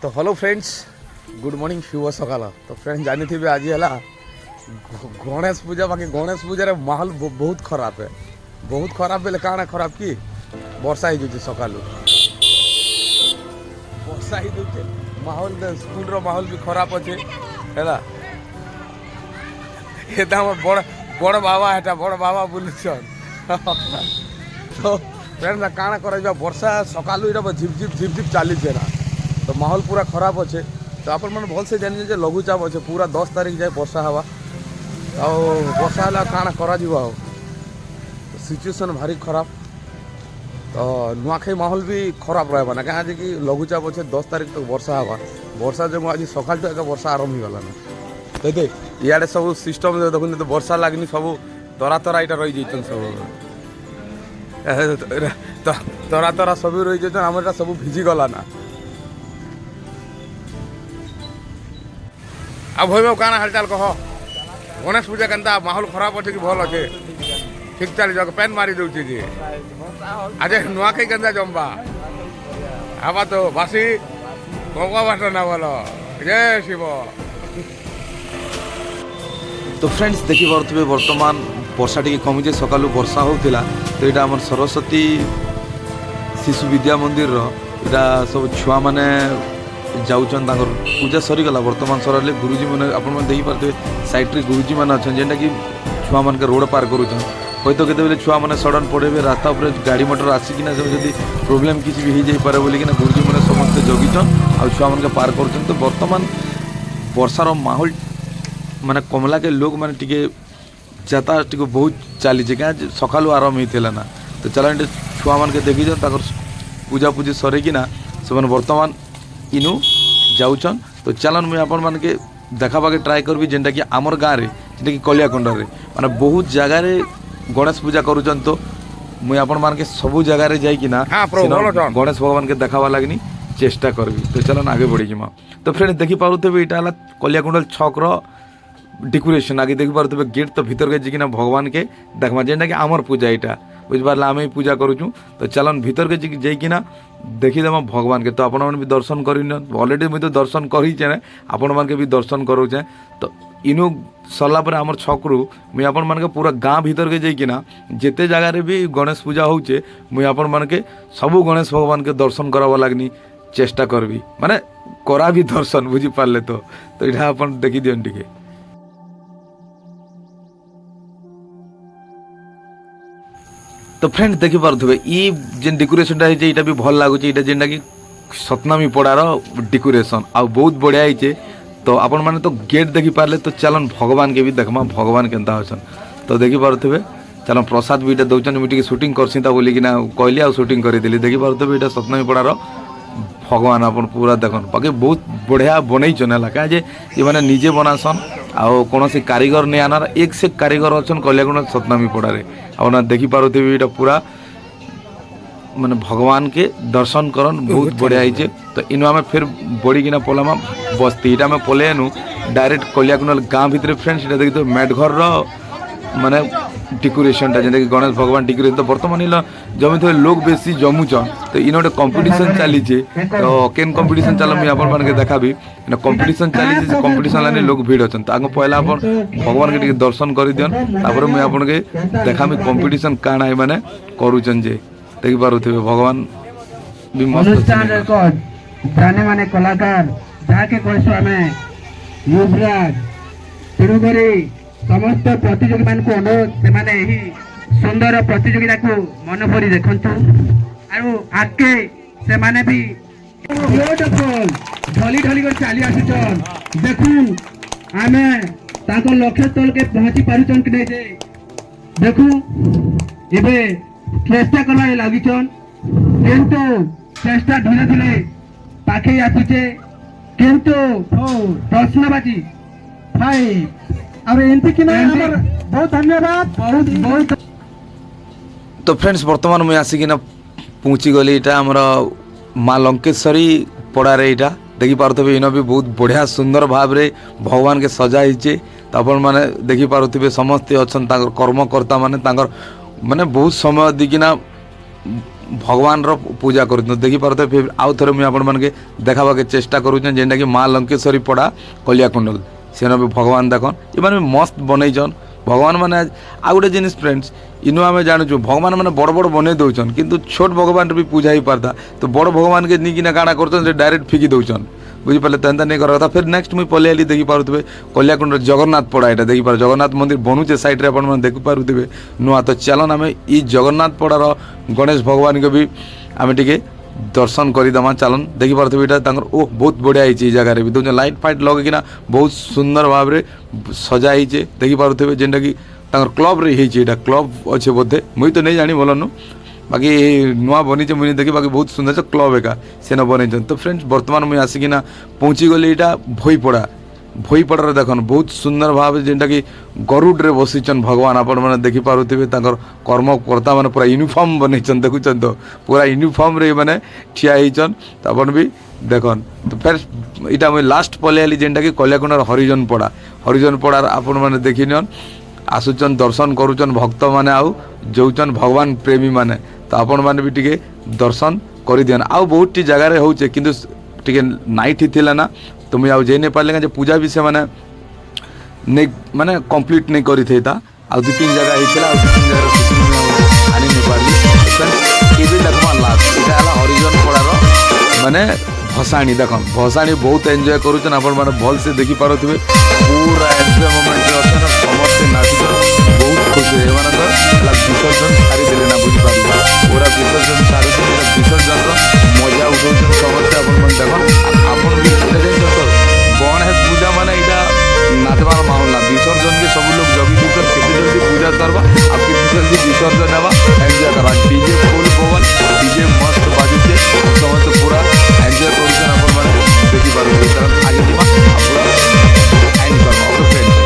तो hello friends good morning शुभ सकाल। तो फ्रेंड्स जानी थी आज है गणेश पूजा बाकी गणेश पूजार माहौल बहुत खराब है। बहुत खराब बेले काଣା खराब कि वर्षा हो सका वर्षा हो माहौल स्कूल रो माहौल भी खराब अच्छे है। बड़ बड़ बाबा है बड़ बाबा बुलुछन तो फ्रेंड्स काଣା कर वर्षा सकालू ये झिप झिप चली ना तो माहौल पूरा खराब अच्छे। तो आप भलसे जानी लघुचाप अच्छे पूरा 10 तारीख जाए वर्षा हवा वर्षा है काଣା करा सिचुएसन भारी खराब। तो नुआखाई माहौल भी खराब रहा ना क्या कि लघुचाप अच्छे 10 तारीख तक वर्षा हवा वर्षा जो आज सका वर्षा आरंभ हो गला ना। तो इे सब सिस्टम देखुन तो वर्षा लगनी सब तरा तरा यहाँ रही जाइए सब तरा तरा सब रही जाइए आम सब भिजी गला ना। अब भाई क्या हालचाल कह गणेश पूजा के माहौल खराब अच्छे कि भल अच्छे ठीक चली जाओ पेन मारी दूसरी जी आज नुआखाई के जमवा आवा तो बासी गंगा बाट ना बोल जय शिव। तो फ्रेंड्स देखी पारे बर्तमान वर्षा टी कमी सका वर्षा होता तो यहाँ आम सरस्वती शिशु विद्या मंदिर यहाँ सब छुआ मैंने जाऊन पूजा सरीगला बर्तमान सरले गुरुजी मैंने आपते सैड्रे गुरुजी मैंने अच्छा जेनटा कि छुआ मान रोड पार करूँ हयत तो केते छुआ मैंने सडन पड़े रास्ता उपर गाड़ी मोटर आसिकिना जब प्रोब्लेम किसी भी हो जाए बोलिकिना गुरुजी मैंने समस्त जगिछन आ छुआ मान पार कर। तो बर्तमान वर्षार माहौल माने कमला के लोग मैंने टी यातायात टी बहुत चली क्या सका आरंभ होता ना। तो चल छुआ मान के देखी पूजा पूजी सरेकिना से बर्तमान इनु जाऊन। तो चलन मुझे आपण मान के देखाबाके ट्राए करबी जेनटा कि आमर गाँव में जेनटा कि कलियाकुंडे माने बहुत जगार गणेश पूजा करुचन। तो मुझे आपण मान के सबू जगार जाइकिना गणेश भगवान के देखावा लगनी चेष्टा करबी। तो चलन आगे बढ़ी जिमा। तो फ्रेंड्स देखी पारुथे यहाँ कलियाकुंडल छक डेकोरेशन आगे देखी पारे गेट तो भीतर के जिकिना भगवान के देखमा जेनटा कि आमर पूजा यहाँ बुझिपारे आम ही पूजा करुचु। तो चलन भीतर के जाइकिना देखीदेमा भगवान के। तो आपण भी दर्शन कर अलरेडी मुझे तो दर्शन कर आपण मान के भी दर्शन करोचे। तो इनु सरला पर आमर छकरू मुझे आपण मान के पूरा गाँव भीतर के जाइकिना जेते जगार भी गणेश पूजा होचे मुझे आपण मान के सबू गणेश भगवान के दर्शन करावा लगनी चेष्टा करबी माने करा भी दर्शन बुझिपारे। तो यहाँ आपण देखी दियन टिके। तो फ्रेंड्स देखी पारे ये जेन डेकोरेशन यहाँ भी भल लगुच यहाँ जेनटा कि सतनामी पड़ार डेकोरेशन आ बहुत बढ़िया है। तो आपण मैंने तो गेट देखी पारे। तो चलन भगवान के भी देखमा भगवान केनता अच्छा। तो देखी पारे चलन प्रसाद भी यहाँ दौन मुझे शूटिंग करसीता बोलिकिना कहली आ शूटिंग करी देखी पारे यहाँ सतनामी पड़ार भगवान आप पूरा देखन बाकी बहुत बढ़िया बनईन है क्या ये मैंने निजे बनासन आउ कौन कारीगर नहीं आनार एक से कारीगर अच्छा कलियाकुंड सतनामी पड़ारे आप देखी पारे यहाँ पूरा माने भगवान के दर्शन करन बहुत बढ़िया है। तो इन आम फिर बढ़ीकिना पलामा बस्ती यहाँ आम पलैनु डायरेक्ट कलियाकुंडल गाँव भितर फ्रेंड्स ये देखिए मेडघर माने डेकोरेशन जेनटा कि गणेश भगवान डेकोरेशन। तो बर्तमान जमी थे लोग बेसी जमुचन। तो इन गोटे कंपटीशन चली तो केन कंपटीशन चल मुझे आप देखा कंपटीशन चली कंपटीशन लाइन लोग भीड़ अच्छा। तो आगे पहला आप भगवान के दर्शन कर दियन तापर मुझे आपके देखा कंपटीशन काଣା है माने करुचन जे देखी पारे भगवान भी मस्त जाने माने कलाकार जाके कहसु आमे युवराज तेणुकरी समस्त प्रतियोगी मान को अनुरोध से माने यही सुंदर प्रतियोगिता को मन भरी देखंतु आरो आके से माने भी ब्यूटीफुल ढली ढली कर चली आसुचन देखुन आमे ताको लक्ष्य तल के पहुंची पारुचन कि नै जे देखु एबे चेष्टा करबारे लागिचन किंतु चेष्टा धीरे धीरे पाखे आसुचे किंतु प्रश्नबाजी भाई और एमपी कि बहुत धन्यवाद बहुत बहुत। तो फ्रेंड्स बर्तमान मुझे आसिकिना पहुँची गली यहाँ आमर माँ लंकेश्वरी पड़ारे यहाँ देखी पारे इन भी बहुत बढ़िया सुंदर भाव में भगवान के सजाई। तो आपण मैंने देखी पारे समस्ते अच्छा कर्मकर्ता माने माने बहुत समय दिकिना ଭଗବାନର ପୂଜା କରୁଛନ୍ତି ଦେଖିପାରୁଥିବେ। ଫିର୍ ଆଉ ଥରେ ମୁଇଁ ଆପଣମାନଙ୍କୁ ଦେखाବାକେ ଚେଷ୍ଟା କରୁଛନ୍ ଯେନ୍ଟାକି ମା ଲଙ୍କେଶ୍ୱରୀ ପଡ଼ା କଲିଆକୁଣ୍ଡଲ ସେନ ବି ଭଗବାନ ଦେଖନ୍ ଏମାନେ ବି ମସ୍ତ ବନେଇଛନ୍ ଭଗବାନ ମାନେ। ଆଉ ଗୋଟେ ଜିନିଷ ଫ୍ରେଣ୍ଡସ୍ ଇନୁ ଆମେ ଜାଣୁଛୁ ଭଗବାନ ମାନେ ବଡ଼ ବଡ଼ ବନେଇ ଦେଉଛନ୍ କିନ୍ତୁ ଛୋଟ ଭଗବାନର ବି ପୂଜା ହେଇପାରତା ତ ବଡ଼ ଭଗବାନକେ ନେଇକିନା କାଣା କରୁଛନ୍ ସେ ଡାଇରେକ୍ଟ ଫିକି ଦେଉଛନ୍ ବୁଝିପାରିଲେ। ତ ଏନ୍ତା ନେଇ କରିବା କଥା। ଫିର୍ ନେକ୍ସଟ ମୁଇଁ ପଳେଇ ଆଇଲି ଦେଖିପାରୁଥିବେ କଲିଆକୁଣ୍ଡର ଜଗନ୍ନାଥ ପଡ଼ା ଏଇଟା ଦେଖିପାରୁ ଜଗନ୍ନାଥ ମନ୍ଦିର ବନୁଛେ ସାଇଡ଼୍ରେ ଆପଣମାନେ ଦେଖିପାରୁଥିବେ ନୂଆ। ତ ଚାଲନ୍ ଆମେ ଇ ଜଗନ୍ନାଥ ପଡ଼ାର ଗଣେଶ ଭଗବାନକେ ବି ଆମେ ଟିକେ ଦର୍ଶନ କରିଦେମା ଚାଲନ୍। ଦେଖିପାରୁଥିବେ ଏଇଟା ତାଙ୍କର ବହୁତ ବଢ଼ିଆ ହେଇଛି ଏଇ ଜାଗାରେ ବି ଦେଖୁଛନ୍ ଲାଇଟ୍ ଫାଇଟ୍ ଲଗେଇକିନା ବହୁତ ସୁନ୍ଦର ଭାବରେ ସଜା ହେଇଛେ ଦେଖିପାରୁଥିବେ ଯେନ୍ଟାକି ତାଙ୍କର କ୍ଲବ୍ରେ ହେଇଛି ଏଇଟା କ୍ଲବ୍ ଅଛେ ବୋଧେ ମୁଇଁ ତ ନେଇ ଜାଣି ଭଲନୁ ବାକି ନୂଆ ବନିଛେ ମୁଇଁ ଦେଖି ବାକି ବହୁତ ସୁନ୍ଦର ସେ କ୍ଲବ୍ ଏକା ସେନ ବନେଇଛନ୍। ତ ଫ୍ରେଣ୍ଡସ୍ ବର୍ତ୍ତମାନ ମୁଇଁ ଆସିକିନା ପହଞ୍ଚିଗଲି ଏଇଟା ଭୋଇପଡ଼ା। ଭୋଇପଡ଼ାରେ ଦେଖନ୍ ବହୁତ ସୁନ୍ଦର ଭାବେ ଯେନ୍ଟାକି ଗରୁଡ଼ରେ ବସିଛନ୍ ଭଗବାନ ଆପଣମାନେ ଦେଖିପାରୁଥିବେ ତାଙ୍କର କର୍ମକର୍ତ୍ତା ମାନେ ପୁରା ୟୁନିଫର୍ମ ବନେଇଛନ୍ ଦେଖୁଛନ୍ ତ ପୁରା ୟୁନିଫର୍ମରେ ମାନେ ଠିଆ ହେଇଛନ୍ ତ ଆପଣ ବି ଦେଖନ୍। ତ ଫେର୍ ଏଇଟା ମୁଇଁ ଲାଷ୍ଟ ପଳେଇ ଆଇଲି ଯେନ୍ଟାକି କଲିଆକୁଣ୍ଡର ହରିଜନ ପଡ଼ାର ଆପଣମାନେ ଦେଖିନିଅନ୍ ଆସୁଛନ୍ ଦର୍ଶନ କରୁଛନ୍ ଭକ୍ତମାନେ ଆଉ ଯାଉଛନ୍ ଭଗବାନ ପ୍ରେମୀମାନେ ତ ଆପଣମାନେ ବି ଟିକେ ଦର୍ଶନ କରିଦିଅନ୍। ଆଉ ବହୁତଟି ଜାଗାରେ ହେଉଛେ କିନ୍ତୁ ଟିକେ ନାଇଟ୍ ଥିଲା ନା ତ ମୁଇଁ ଆଉ ଯାଇ ନାଇଁ ପାରିଲି ଯେ ପୂଜା ବି ସେମାନେ ନେଇ ମାନେ କମ୍ପ୍ଲିଟ୍ ନେଇ କରିଥେଇତା ଆଉ ଦୁଇ ତିନି ଜାଗା ହେଇଥିଲା ଆଉ ଦୁଇ ତିନି ଜାଗାର ଆଣି ନେଇ ପାରିଲି। ଏବେ ଦେଖମା ଲାଷ୍ଟ ଏଇଟା ହେଲା ହରିଜନ ପଡ଼ାର ମାନେ ଭସାଣି ଦେଖନ୍ ଭସାଣି ବହୁତ ଏନ୍ଜୟ କରୁଛନ୍ ଆପଣମାନେ ଭଲସେ ଦେଖିପାରୁଥିବେ ପୁରା ଏନ୍ଜୟ ମୋମେଣ୍ଟରେ ଅଛନ୍ ସମସ୍ତେ ନାଚୁଛନ୍ ବହୁତ ଖୁସି ଏମାନଙ୍କର ହେଲା ବିସର୍ଜନ ସାରିଦେଲେ ନା ବୁଝିପାରିବେ ପୁରା ବିସର୍ଜନ ସାରୁଛନ୍ ବିସର୍ଜନର ମଜା ଉଠାଉଛନ୍ ସମସ୍ତେ ଆପଣମାନେ ଦେଖନ୍ ଆପଣ ବି ଏଇଟା ଜାଣିଛ ତ କ'ଣ ହେ ପୂଜା ମାନେ ଏଇଟା ନାଚବାର ମାହୋଲ ନା ବିସର୍ଜନକେ ସବୁ ଲୋକ ଜଗି ଦେଇଛନ୍ କେତେ ଜଲ୍ଦି ପୂଜା ସର୍ବା ଆଉ କେତେ ଜଲ୍ଦି ବିସର୍ଜନ ହେବା ଏନ୍ଜୟ କରିବା ଡିଜେ ଫୁଲ୍ ପବନ ଡିଜେ ମସ୍ତ ବାଜୁଛେ ସମସ୍ତେ ପୁରା ଏନ୍ଜୟ କରୁଛନ୍ ଆପଣମାନେ ଦେଖିପାରୁଥିବେ କାରଣ ଆगे ଯିବା ପୁରା ଏନ୍ଜୟ କରିବା ଓକେ friends.